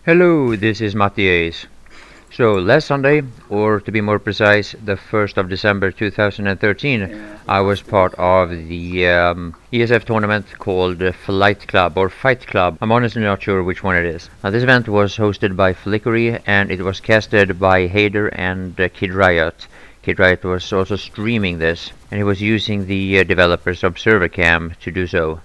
Hello, this is MattiAce. So last Sunday, or to be more precise, the 1st of December 2013, I was part of the ESF tournament called Flight Club or Fight Club. I'm honestly not sure which one it is. Now, this event was hosted by Flickery and it was casted by Hader and Kid Riot. Kid Riot was also streaming this, and he was using the developer's Observer Cam to do so.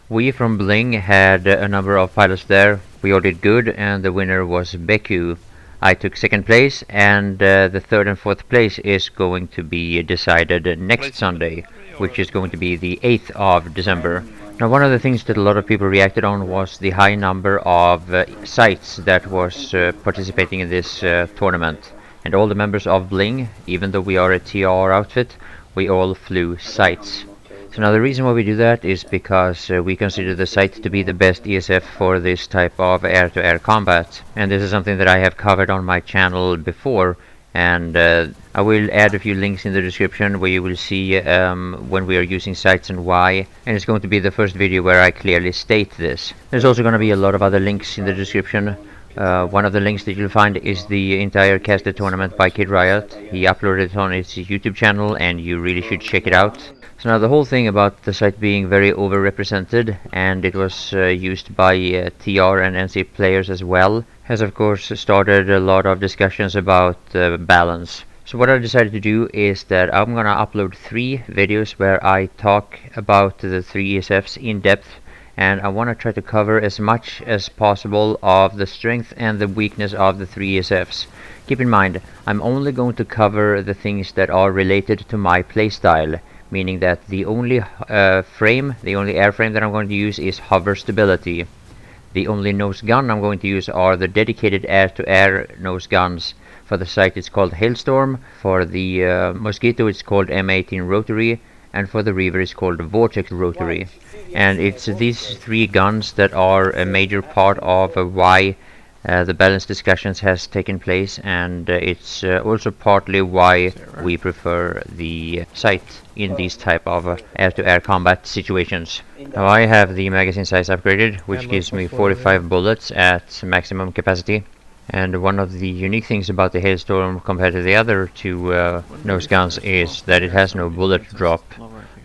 We from Bling had a number of pilots there. We all did good, and the winner was Beku. I took second place, and the third and fourth place is going to be decided next Sunday, which is going to be the 8th of December. Now, one of the things that a lot of people reacted on was the high number of Scythes that was participating in this tournament. And all the members of Bling, even though we are a TR outfit, we all flew Scythes. So now the reason why we do that is because we consider the Scythe to be the best ESF for this type of air-to-air combat. And this is something that I have covered on my channel before, and I will add a few links in the description where you will see when we are using Scythes and why. And it's going to be the first video where I clearly state this. There's also going to be a lot of other links in the description. One of the links that you'll find is the entire casted tournament by Kid Riot. He uploaded it on his YouTube channel, and you really should check it out. So now the whole thing about the site being very overrepresented, and it was used by TR and NC players as well, has of course started a lot of discussions about balance. So what I decided to do is that I'm gonna upload 3 videos where I talk about the 3 ESFs in depth, and I want to try to cover as much as possible of the strength and the weakness of the 3 ESFs. Keep in mind, I'm only going to cover the things that are related to my playstyle, meaning that the only airframe that I'm going to use is hover stability. The only nose gun I'm going to use are the dedicated air-to-air nose guns. For the Scythe it's called Hailstorm, for the Mosquito it's called M18 Rotary, and for the Reaver it's called Vortex Rotary. And it's these 3 guns that are a major part of why the balance discussions has taken place, and it's also partly why we prefer the Scythe in these type of air-to-air combat situations. Now I have the magazine size upgraded, which gives me 45 bullets at maximum capacity. And one of the unique things about the Hailstorm compared to the other 2 nose guns is that it has no bullet drop.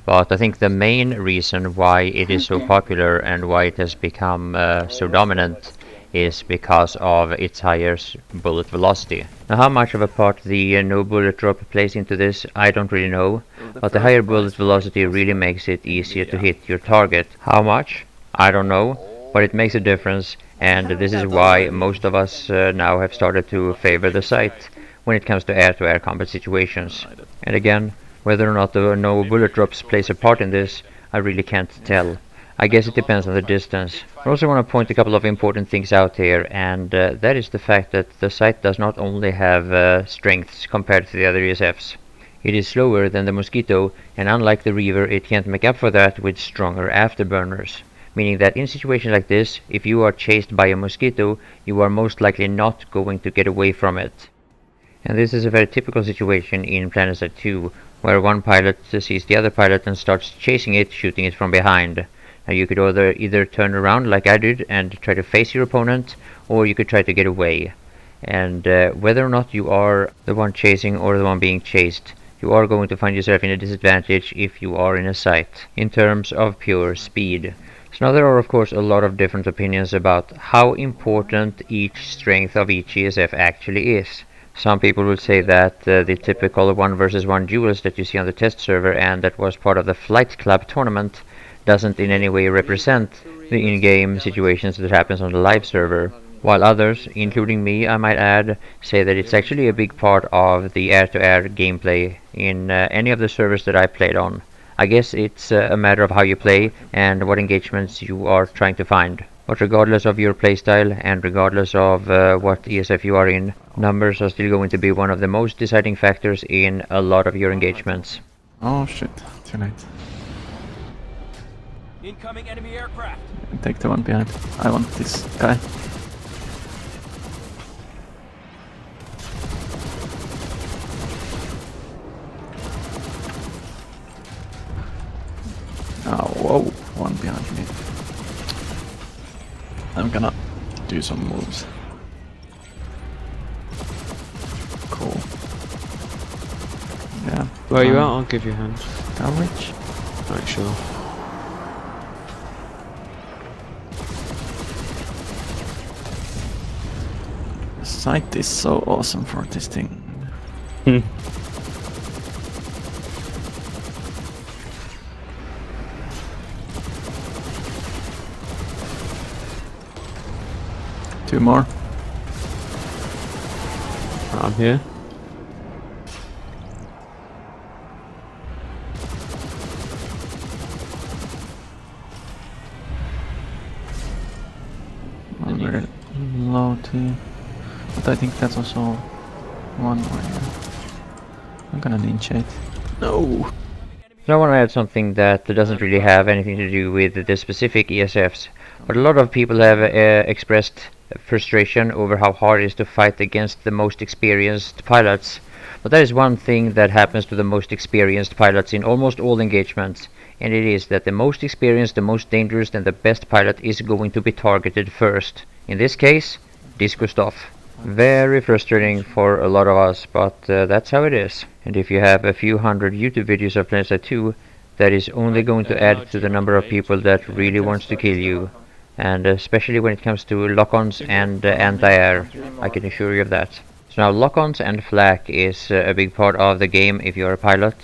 But I think the main reason why it is so popular and why it has become so dominant is because of its higher bullet velocity. Now how much of a part the no bullet drop plays into this, I don't really know, but the higher bullet velocity really makes it easier to hit your target. How much? I don't know, but it makes a difference, and this is why most of us now have started to favor the Scythe when it comes to air-to-air combat situations. And again, whether or not the no bullet drops plays a part in this, I really can't tell. I guess it depends on the distance. I also want to point a couple of important things out here, and that is the fact that the Scythe does not only have strengths compared to the other ESFs. It is slower than the Mosquito, and unlike the Reaver, it can't make up for that with stronger afterburners. Meaning that in situations like this, if you are chased by a Mosquito, you are most likely not going to get away from it. And this is a very typical situation in Planetside 2, where one pilot sees the other pilot and starts chasing it, shooting it from behind. Now you could either turn around like I did and try to face your opponent, or you could try to get away. And whether or not you are the one chasing or the one being chased, you are going to find yourself in a disadvantage if you are in a Scythe, in terms of pure speed. So now there are of course a lot of different opinions about how important each strength of each ESF actually is. Some people will say that the typical 1 versus 1 duels that you see on the test server and that was part of the Flight Club tournament doesn't in any way represent the in-game situations that happens on the live server, while others, including me I might add, say that it's actually a big part of the air-to-air gameplay in any of the servers that I played on. I guess it's a matter of how you play and what engagements you are trying to find. But regardless of your playstyle and regardless of what ESF you are in, numbers are still going to be one of the most deciding factors in a lot of your engagements. Oh shit, too late. Incoming enemy aircraft. Take the one behind. I want this guy. Oh, whoa, one behind me. I'm gonna do some moves. Where are you at? I'll give you a hand. Coverage. Right, sure. Scythe is so awesome for this thing. Two more. I'm here. I'm very low too. But I think that's also one more. Yeah. I'm gonna ninja it. No! So I want to add something that doesn't really have anything to do with the specific ESFs, but a lot of people have expressed frustration over how hard it is to fight against the most experienced pilots. But that is one thing that happens to the most experienced pilots in almost all engagements, and it is that the most experienced, the most dangerous, and the best pilot is going to be targeted first. In this case, Gustav. Very frustrating for a lot of us, but that's how it is. And if you have a few hundred YouTube videos of Planetside 2, that is only going to add to the number of people that really wants to kill you. And especially when it comes to lock-ons and anti-air, I can assure you of that. So now lock-ons and flak is a big part of the game if you're a pilot,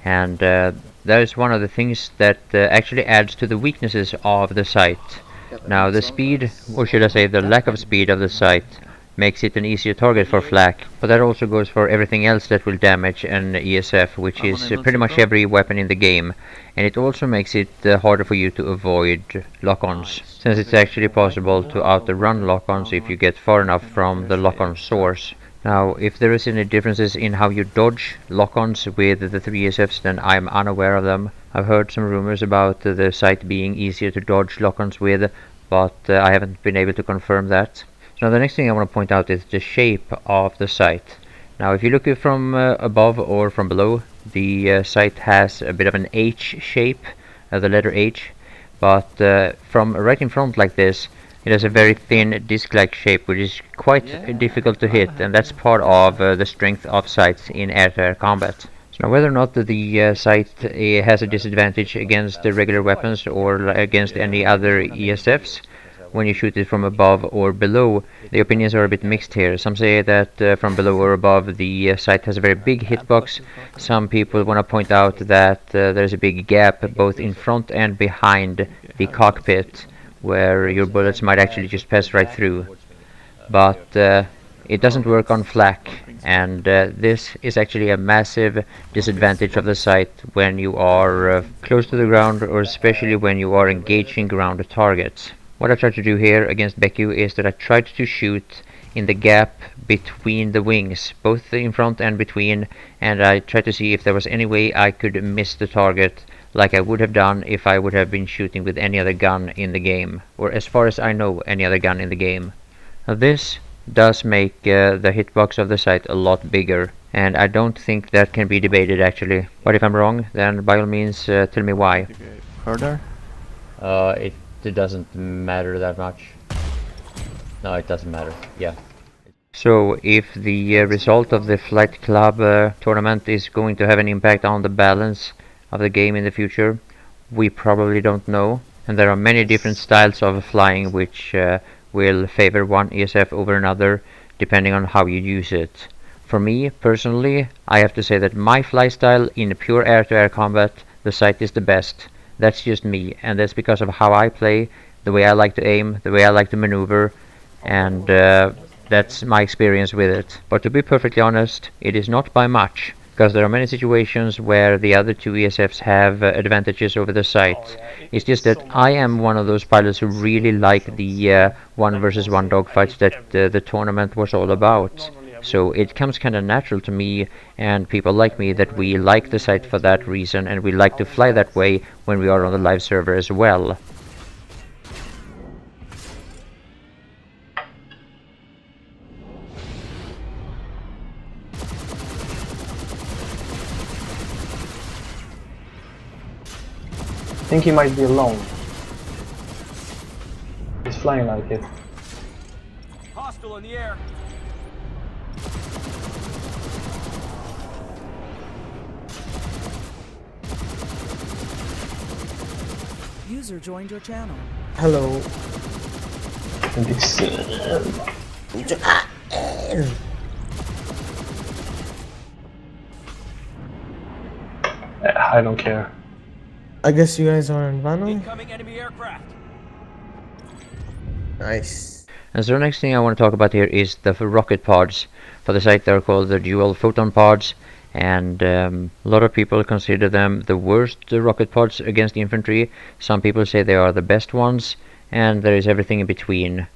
and that is one of the things that actually adds to the weaknesses of the Scythe. Now the speed, or should I say the lack of speed of the Scythe, makes it an easier target for flak, but that also goes for everything else that will damage an ESF, which is pretty much every weapon in the game, and it also makes it harder for you to avoid lock-ons, since it's actually possible to outrun lock-ons if you get far enough from the lock-on source. Now, if there is any differences in how you dodge lock-ons with the 3 ESFs, then I'm unaware of them. I've heard some rumors about the Scythe being easier to dodge lock-ons with, but I haven't been able to confirm that. So now the next thing I want to point out is the shape of the Scythe. Now if you look at from above or from below, the Scythe has a bit of an H shape, the letter H, but from right in front like this, it has a very thin disc-like shape, which is quite difficult to hit, and that's part of the strength of Scythes in air-to-air combat. So now whether or not the Scythe has a disadvantage against the regular weapons or against any other ESFs, when you shoot it from above or below, the opinions are a bit mixed here. Some say that from below or above the Scythe has a very big hitbox. Some people want to point out that there's a big gap both in front and behind the cockpit, where your bullets might actually just pass right through. But it doesn't work on flak, and this is actually a massive disadvantage of the Scythe when you are close to the ground, or especially when you are engaging ground targets. What I tried to do here against Beku is that I tried to shoot in the gap between the wings, both in front and between, and I tried to see if there was any way I could miss the target like I would have done if I would have been shooting with any other gun in the game, or as far as I know, any other gun in the game. Now this does make the hitbox of the Scythe a lot bigger, and I don't think that can be debated actually. But if I'm wrong, then by all means tell me why. Further? It doesn't matter that much. No, it doesn't matter. Yeah. So if the result of the Flight Club tournament is going to have an impact on the balance of the game in the future, we probably don't know. And there are many different styles of flying which will favor one ESF over another depending on how you use it. For me, personally, I have to say that my fly style in pure air-to-air combat, the Scythe is the best. That's just me, and that's because of how I play, the way I like to aim, the way I like to maneuver, and that's my experience with it. But to be perfectly honest, it is not by much, because there are many situations where the other two ESFs have advantages over the Scythe. It's just that I am one of those pilots who really like the 1 versus 1 dogfights that the tournament was all about. So it comes kind of natural to me and people like me that we like the Scythe for that reason, and we like to fly that way when we are on the live server as well. I think he might be alone. He's flying like it. Hostile in the air. User joined your channel. Hello. This, I don't care. I guess you guys are in Vano? Incoming enemy aircraft. Nice. And so the next thing I want to talk about here is the rocket pods. For the Scythe they're called the dual photon pods, and a lot of people consider them the worst rocket pods against infantry. Some people say they are the best ones, and there is everything in between.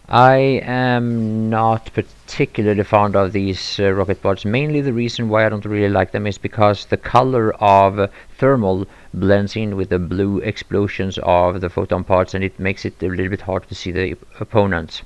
I am not particularly fond of these rocket pods. Mainly the reason why I don't really like them is because the color of thermal blends in with the blue explosions of the photon pods, and it makes it a little bit hard to see the opponents.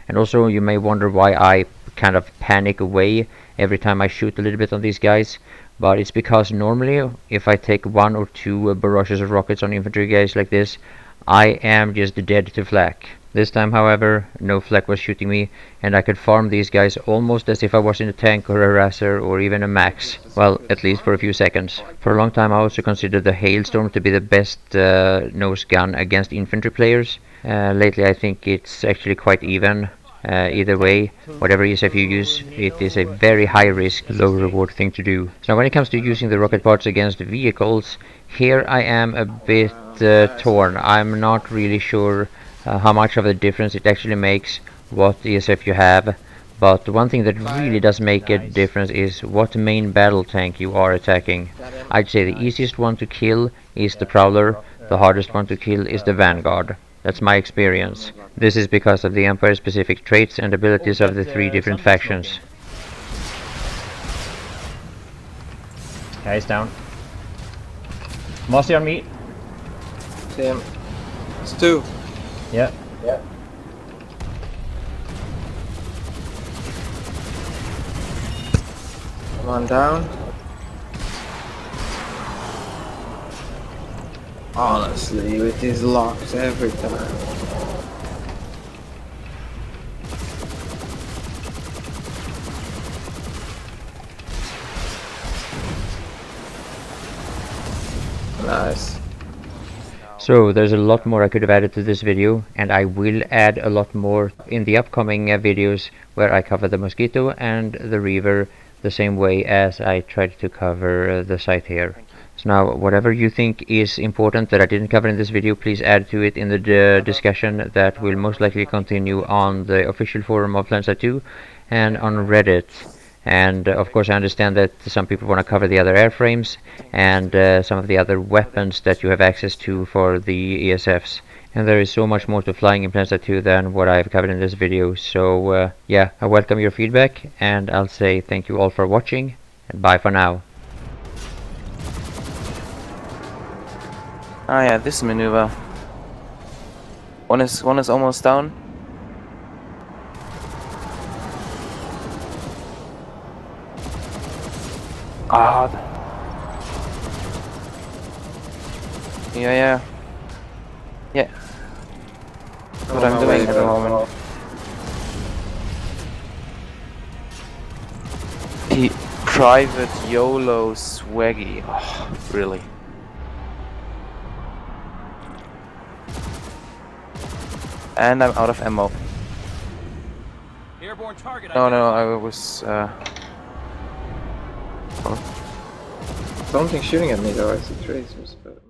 And also you may wonder why I kind of panic away every time I shoot a little bit on these guys, but it's because normally if I take 1 or 2 barrages of rockets on infantry guys like this, I am just dead to flak. This time, however, no flak was shooting me, and I could farm these guys almost as if I was in a tank or a racer or even a max. Well, at least for a few seconds. For a long time I also considered the Hailstorm to be the best nose gun against infantry players. Lately I think it's actually quite even. Either way, whatever ESF you use, it is a very high risk, low reward thing to do. So now when it comes to using the rocket pods against vehicles, here I am a bit torn. I'm not really sure how much of a difference it actually makes what ESF you have, but one thing that really does make a difference is what main battle tank you are attacking. I'd say the easiest one to kill is the Prowler, the hardest one to kill is the Vanguard. That's my experience. This is because of the Empire specific traits and abilities of the 3 different factions. Guys down. Mossy on me. Damn. It's 2. Yeah. Come on down. Honestly, with these locks every time. Nice. So there's a lot more I could have added to this video, and I will add a lot more in the upcoming videos where I cover the Mosquito and the Reaver the same way as I tried to cover the Scythe here. So now whatever you think is important that I didn't cover in this video, please add to it in the discussion that will most likely continue on the official forum of Planetside 2 and on Reddit. And of course I understand that some people want to cover the other airframes and some of the other weapons that you have access to for the ESFs. And there is so much more to flying in Planetside 2 than what I have covered in this video. So yeah, I welcome your feedback, and I'll say thank you all for watching, and bye for now. Ah yeah, this maneuver. One is almost down. Ah. Yeah. What I'm doing at the moment. Private YOLO swaggy. Oh, really. And I'm out of ammo. Airborne target. No, I was Something shooting at me though, I see tracers, but...